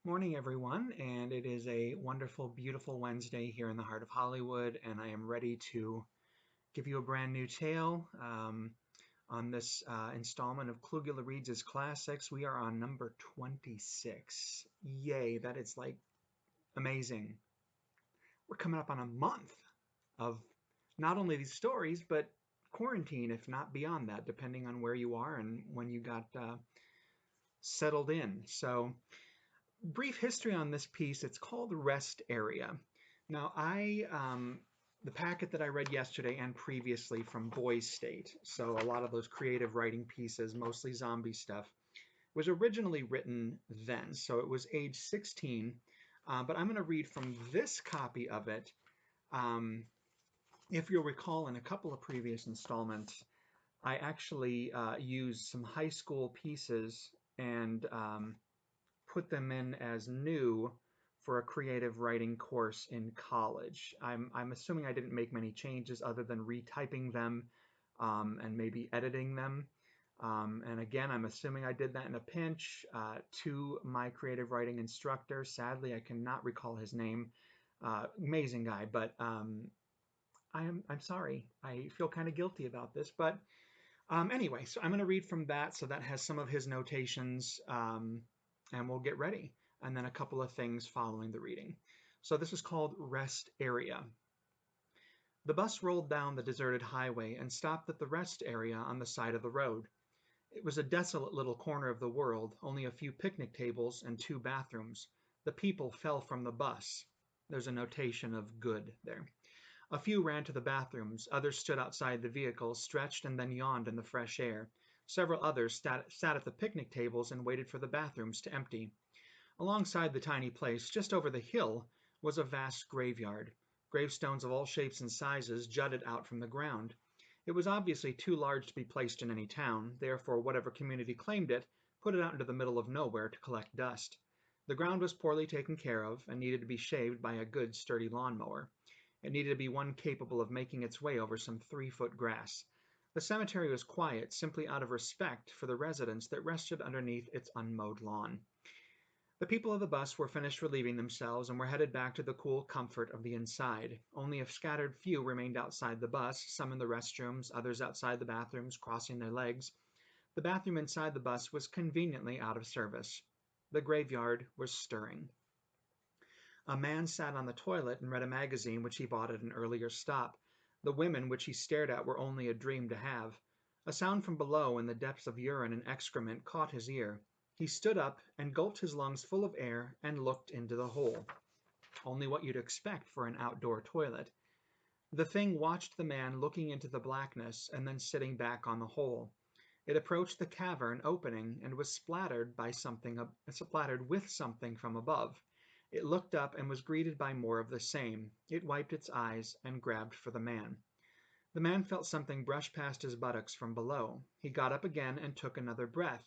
Morning, everyone, and it is a wonderful, beautiful Wednesday here in the heart of Hollywood, and I am ready to give you a brand new tale on this installment of Klugula Reads' Classics. We are on number 26. Yay, that is like amazing. We're coming up on a month of not only these stories, but quarantine, if not beyond that, depending on where you are and when you got settled in. So, brief history on this piece. It's called Rest Area. Now, the packet that I read yesterday and previously from Boys State, so a lot of those creative writing pieces, mostly zombie stuff, was originally written then. So it was age 16, but I'm going to read from this copy of it. Um, if you'll recall, in a couple of previous installments, I actually used some high school pieces and put them in as new for a creative writing course in college. I'm assuming I didn't make many changes other than retyping them and maybe editing them. And again, I'm assuming I did that in a pinch to my creative writing instructor. Sadly, I cannot recall his name. Amazing guy, but I'm sorry. I feel kind of guilty about this, but anyway, so I'm going to read from that. So that has some of his notations, and we'll get ready. And then a couple of things following the reading. So this is called Rest Area. The bus rolled down the deserted highway and stopped at the rest area on the side of the road. It was a desolate little corner of the world, only a few picnic tables and two bathrooms. The people fell from the bus. There's a notation of good there. A few ran to the bathrooms, others stood outside the vehicles, stretched and then yawned in the fresh air. Several others sat at the picnic tables and waited for the bathrooms to empty. Alongside the tiny place, just over the hill, was a vast graveyard. Gravestones of all shapes and sizes jutted out from the ground. It was obviously too large to be placed in any town, therefore whatever community claimed it put it out into the middle of nowhere to collect dust. The ground was poorly taken care of and needed to be shaved by a good, sturdy lawnmower. It needed to be one capable of making its way over some 3-foot grass. The cemetery was quiet, simply out of respect for the residents that rested underneath its unmowed lawn. The people of the bus were finished relieving themselves and were headed back to the cool comfort of the inside. Only a scattered few remained outside the bus, some in the restrooms, others outside the bathrooms, crossing their legs. The bathroom inside the bus was conveniently out of service. The graveyard was stirring. A man sat on the toilet and read a magazine which he bought at an earlier stop. The women which he stared at were only a dream to have. A sound from below in the depths of urine and excrement caught his ear. He stood up and gulped his lungs full of air and looked into the hole. Only what you'd expect for an outdoor toilet. The thing watched the man looking into the blackness and then sitting back on the hole. It approached the cavern opening and was splattered with something from above. It looked up and was greeted by more of the same. It wiped its eyes and grabbed for the man. The man felt something brush past his buttocks from below. He got up again and took another breath.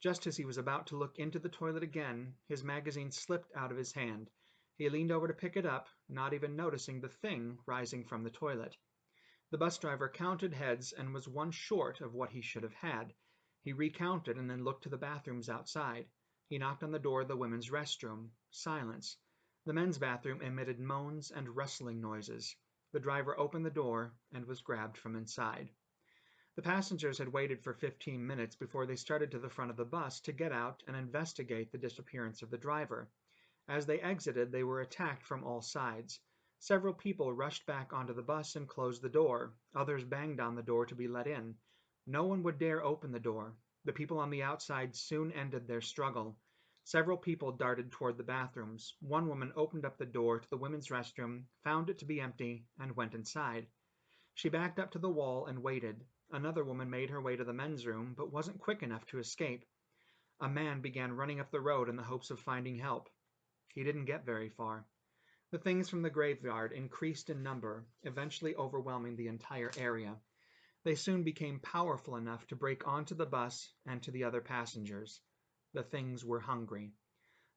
Just as he was about to look into the toilet again, his magazine slipped out of his hand. He leaned over to pick it up, not even noticing the thing rising from the toilet. The bus driver counted heads and was one short of what he should have had. He recounted and then looked to the bathrooms outside. He knocked on the door of the women's restroom. Silence. The men's bathroom emitted moans and rustling noises. The driver opened the door and was grabbed from inside. The passengers had waited for 15 minutes before they started to the front of the bus to get out and investigate the disappearance of the driver. As they exited, they were attacked from all sides. Several people rushed back onto the bus and closed the door. Others banged on the door to be let in. No one would dare open the door. The people on the outside soon ended their struggle. Several people darted toward the bathrooms. One woman opened up the door to the women's restroom, found it to be empty, and went inside. She backed up to the wall and waited. Another woman made her way to the men's room, but wasn't quick enough to escape. A man began running up the road in the hopes of finding help. He didn't get very far. The things from the graveyard increased in number, eventually overwhelming the entire area. They soon became powerful enough to break onto the bus and to the other passengers. The things were hungry.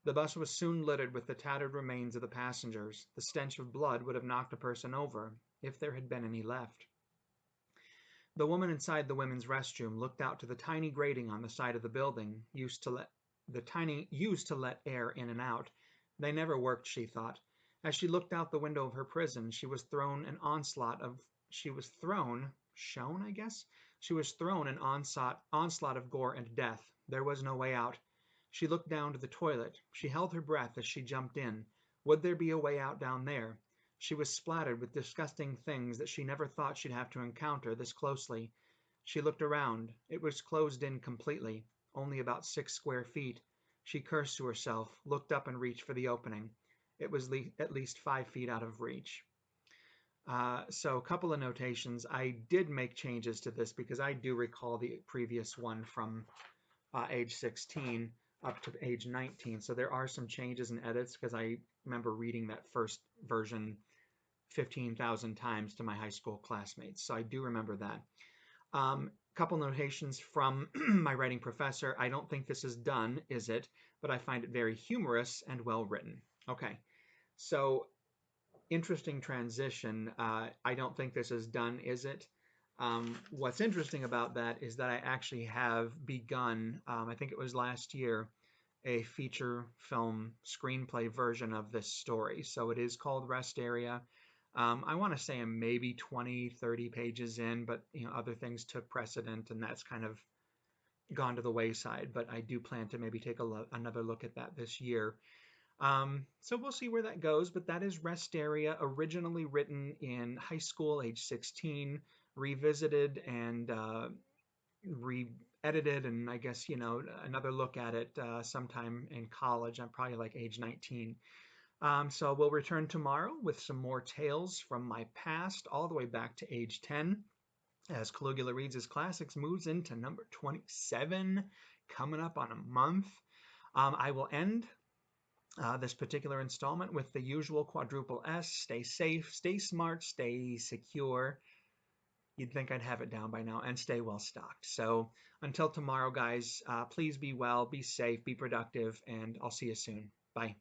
The bus was soon littered with the tattered remains of the passengers. The stench of blood would have knocked a person over, if there had been any left. The woman inside the women's restroom looked out to the tiny grating on the side of the building, used to the tiny used to let air in and out. They never worked, she thought. As she looked out the window of her prison, she was thrown, shown, I guess? She was thrown an onslaught of gore and death. There was no way out. She looked down to the toilet. She held her breath as she jumped in. Would there be a way out down there? She was splattered with disgusting things that she never thought she'd have to encounter this closely. She looked around. It was closed in completely, only about 6 square feet. She cursed to herself, looked up and reached for the opening. It was at least 5 feet out of reach. So a couple of notations. I did make changes to this because I do recall the previous one from age 16 up to age 19. So there are some changes and edits because I remember reading that first version 15,000 times to my high school classmates. So I do remember that. Couple notations from my writing professor. I don't think this is done, is it? But I find it very humorous and well written. Okay, so interesting transition. I don't think this is done, is it? What's interesting about that is that I actually have begun, I think it was last year, a feature film screenplay version of this story. So it is called Rest Area. I want to say I'm maybe 20, 30 pages in, but other things took precedent and that's kind of gone to the wayside. But I do plan to maybe take another look at that this year. So we'll see where that goes, but that is Rest Area, originally written in high school, age 16, revisited and re-edited, and I guess, another look at it sometime in college. I'm probably like age 19. So we'll return tomorrow with some more tales from my past, all the way back to age 10, as Klugula Reads His Classics moves into number 27, coming up on a month. I will end this particular installment with the usual quadruple S. Stay safe, stay smart, stay secure. You'd think I'd have it down by now, and stay well stocked. So until tomorrow, guys, please be well, be safe, be productive, and I'll see you soon. Bye.